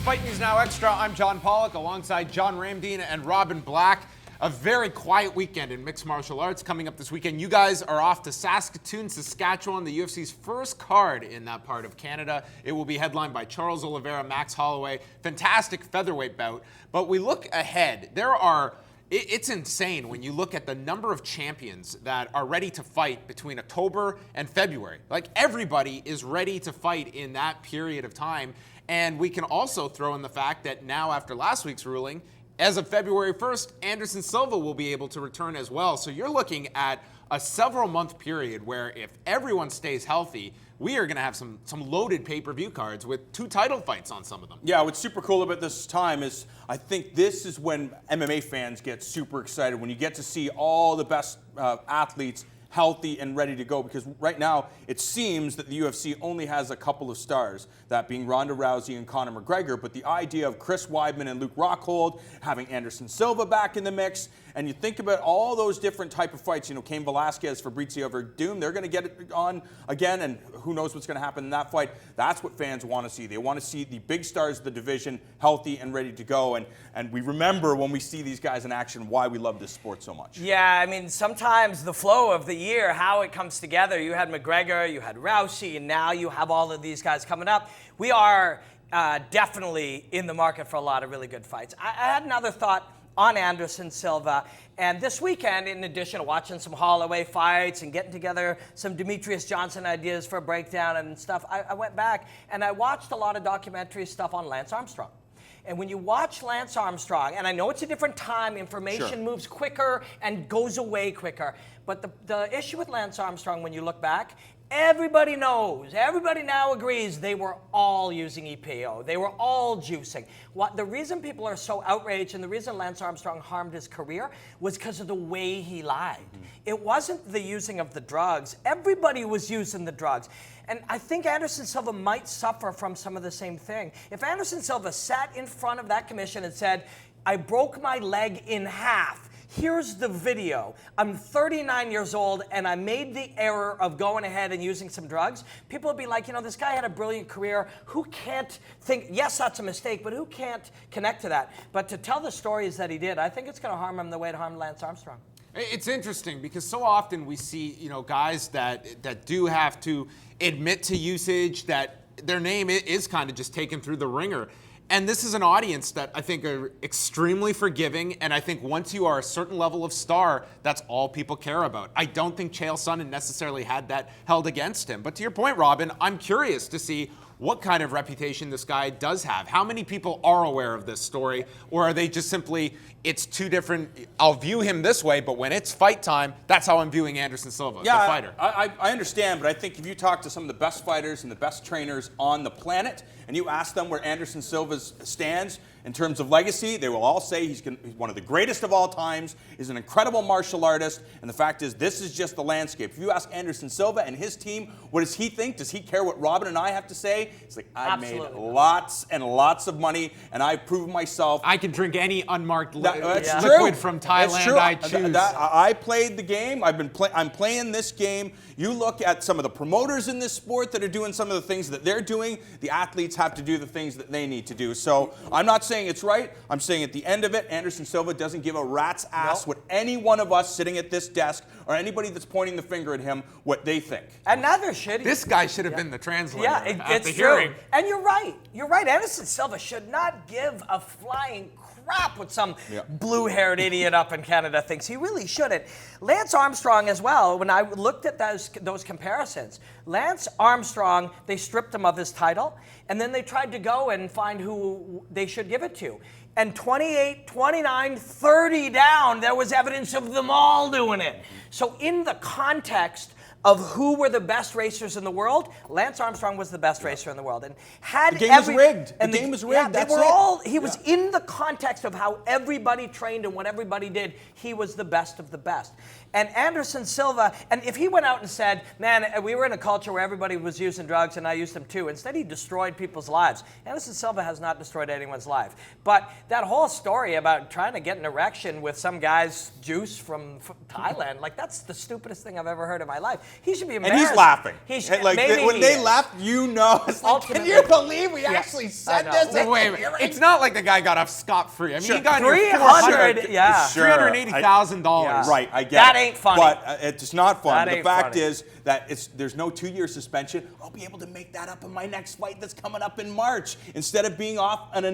Fight News Now Extra. I'm John Pollock alongside John Ramdeen and Robin Black. A very quiet weekend in mixed martial arts coming up this weekend. You guys are off to Saskatoon, Saskatchewan, the UFC's first card in that part of Canada. It will be headlined by Charles Oliveira, Max Holloway. Fantastic featherweight bout. But we look ahead. It's insane when you look at the number of champions that are ready to fight between October and February. Like, everybody is ready to fight in that period of time. And we can also throw in the fact that now, after last week's ruling, as of February 1st, Anderson Silva will be able to return as well. So you're looking at a several-month period where, if everyone stays healthy, we are going to have some loaded pay-per-view cards with 2 title fights on some of them. Yeah, what's super cool about this time is I think this is when MMA fans get super excited, when you get to see all the best athletes healthy and ready to go, because right now it seems that the UFC only has a couple of stars, that being Ronda Rousey and Conor McGregor, but the idea of Chris Weidman and Luke Rockhold, having Anderson Silva back in the mix, and you think about all those different type of fights, Cain Velasquez, Fabrizio Verdum, they're going to get it on again, and who knows what's going to happen in that fight. That's what fans want to see. They want to see the big stars of the division healthy and ready to go, and we remember when we see these guys in action why we love this sport so much. Yeah, I mean, sometimes the flow of the year, how it comes together, you had McGregor, you had Rousey, and now you have all of these guys coming up. We are definitely in the market for a lot of really good fights. I had another thought on Anderson Silva. And this weekend, in addition to watching some Holloway fights and getting together some Demetrius Johnson ideas for a breakdown and stuff, I went back and I watched a lot of documentary stuff on Lance Armstrong. And when you watch Lance Armstrong, and I know it's a different time, information moves quicker and goes away quicker, but the issue with Lance Armstrong, when you look back, everybody knows, everybody now agrees they were all using EPO. They were all juicing. The reason people are so outraged and the reason Lance Armstrong harmed his career was because of the way he lied. It wasn't the using of the drugs. Everybody was using the drugs. And I think Anderson Silva might suffer from some of the same thing. If Anderson Silva sat in front of that commission and said, I broke my leg in half, here's the video. I'm 39 years old and I made the error of going ahead and using some drugs. People would be like, this guy had a brilliant career. Who can't think, yes, that's a mistake, but who can't connect to that? But to tell the stories that he did, I think it's going to harm him the way it harmed Lance Armstrong. It's interesting because so often we see, guys that do have to admit to usage, that their name is kind of just taken through the ringer. And this is an audience that I think are extremely forgiving, and I think once you are a certain level of star, that's all people care about. I don't think Chael Sonnen necessarily had that held against him. But to your point, Robin, I'm curious to see what kind of reputation this guy does have. How many people are aware of this story, or are they just simply, it's two different, I'll view him this way, but when it's fight time, that's how I'm viewing Anderson Silva, the fighter. I understand, but I think if you talk to some of the best fighters and the best trainers on the planet, and you ask them where Anderson Silva stands in terms of legacy, they will all say he's one of the greatest of all times, he's an incredible martial artist, and the fact is, this is just the landscape. If you ask Anderson Silva and his team, what does he think? Does he care what Robin and I have to say? He's like, I made lots and lots of money, and I've proven myself. I can drink any unmarked liquid from That's Thailand true. I choose. I played the game. I'm playing this game. You look at some of the promoters in this sport that are doing some of the things that they're doing. The athletes have to do the things that they need to do. So I'm not saying it's right. I'm saying at the end of it, Anderson Silva doesn't give a rat's ass what any one of us sitting at this desk or anybody that's pointing the finger at him what they think. And neither should he. This guy should have been the translator at the true. hearing. And you're right. You're right. Anderson Silva should not give a flying crap what some blue-haired idiot up in Canada thinks. He really shouldn't. Lance Armstrong as well, when I looked at those comparisons, Lance Armstrong, they stripped him of his title, and then they tried to go and find who they should give it to. And 28, 29, 30 down, there was evidence of them all doing it. So in the context of who were the best racers in the world, Lance Armstrong was the best racer in the world. And had the game was rigged. And the game was rigged. They were all. He was in the context of how everybody trained and what everybody did. He was the best of the best. And Anderson Silva, and if he went out and said, man, we were in a culture where everybody was using drugs and I used them too, instead he destroyed people's lives. Anderson Silva has not destroyed anyone's life. But that whole story about trying to get an erection with some guy's juice from Thailand, like that's the stupidest thing I've ever heard in my life. He should be And embarrassed. he's laughing. He should, Like maybe when he they is. left, you know, it's like, can Ultimately- you believe we actually I said know. this? Wait, wait, wait. It's not like the guy got off scot-free. I mean, Sure. he got near 300, yeah. Sure. $380,000. Yeah. Right, I get That it. ain't funny. But it's not fun. That The ain't fact funny. is that there's no 2-year suspension. I'll be able to make that up in my next fight that's coming up in March. Instead of being off an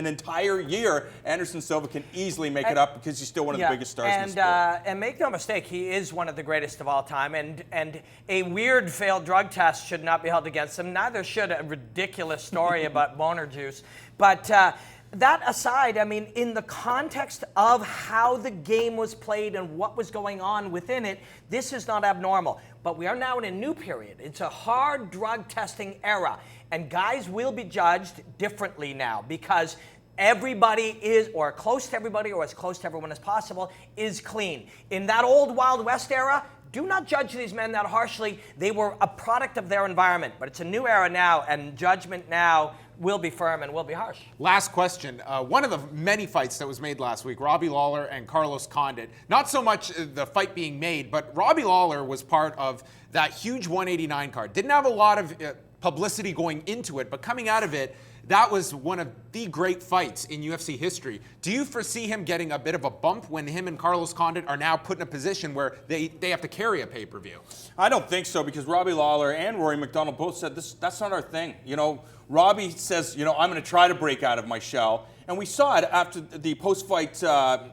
entire year, Anderson Silva can easily make it up because he's still one of the biggest stars in the sport. And make no mistake, he is one of the greatest of all time. And a weird failed drug test should not be held against him. Neither should a ridiculous story about boner juice. But that aside, I mean, in the context of how the game was played and what was going on within it, this is not abnormal. But we are now in a new period. It's a hard drug testing era. And guys will be judged differently now because everybody is, or close to everybody, or as close to everyone as possible, is clean. In that old Wild West era, do not judge these men that harshly. They were a product of their environment. But it's a new era now, and judgment now will be firm and will be harsh. Last question. One of the many fights that was made last week, Robbie Lawler and Carlos Condit. Not so much the fight being made, but Robbie Lawler was part of that huge 189 card. Didn't have a lot of publicity going into it, but coming out of it, that was one of the great fights in UFC history. Do you foresee him getting a bit of a bump when him and Carlos Condit are now put in a position where they have to carry a pay-per-view? I don't think so because Robbie Lawler and Rory McDonald both said that's not our thing. You know, Robbie says, you know, I'm going to try to break out of my shell. And we saw it after the post-fight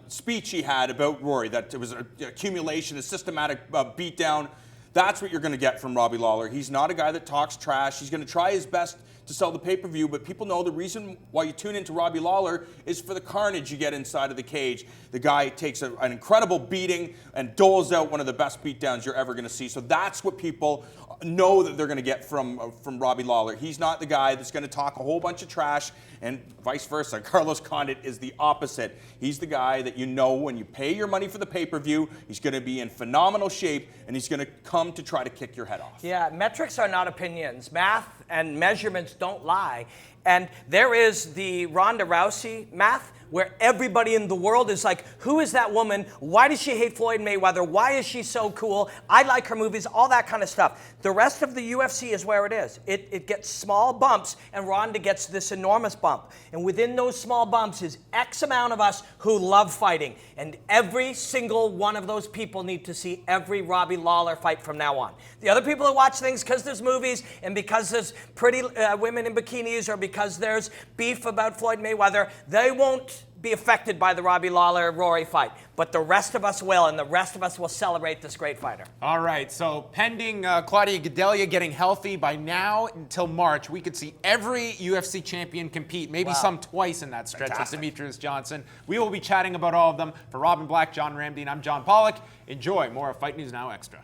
speech he had about Rory, that it was an accumulation, a systematic beatdown. That's what you're going to get from Robbie Lawler. He's not a guy that talks trash. He's going to try his best to sell the pay-per-view, but people know the reason why you tune into Robbie Lawler is for the carnage you get inside of the cage. The guy takes an incredible beating and doles out one of the best beatdowns you're ever going to see. So that's what people know that they're going to get from Robbie Lawler. He's not the guy that's going to talk a whole bunch of trash, and vice versa. Carlos Condit is the opposite. He's the guy that you know when you pay your money for the pay-per-view, he's going to be in phenomenal shape, and he's going to come to try to kick your head off. Yeah, metrics are not opinions. Math and measurements don't lie. And there is the Ronda Rousey math, where everybody in the world is like, who is that woman? Why does she hate Floyd Mayweather? Why is she so cool? I like her movies, all that kind of stuff. The rest of the UFC is where it is. It gets small bumps, and Ronda gets this enormous bump. And within those small bumps is X amount of us who love fighting. And every single one of those people need to see every Robbie Lawler fight from now on. The other people that watch things because there's movies and because there's pretty women in bikinis or because there's beef about Floyd Mayweather, they won't be affected by the Robbie Lawler-Rory fight. But the rest of us will, and the rest of us will celebrate this great fighter. All right, so pending Claudia Gadelha getting healthy, by now until March, we could see every UFC champion compete, maybe some twice in that stretch with Demetrius Johnson. We will be chatting about all of them. For Robin Black, John Ramdine, I'm John Pollock. Enjoy more of Fight News Now Extra.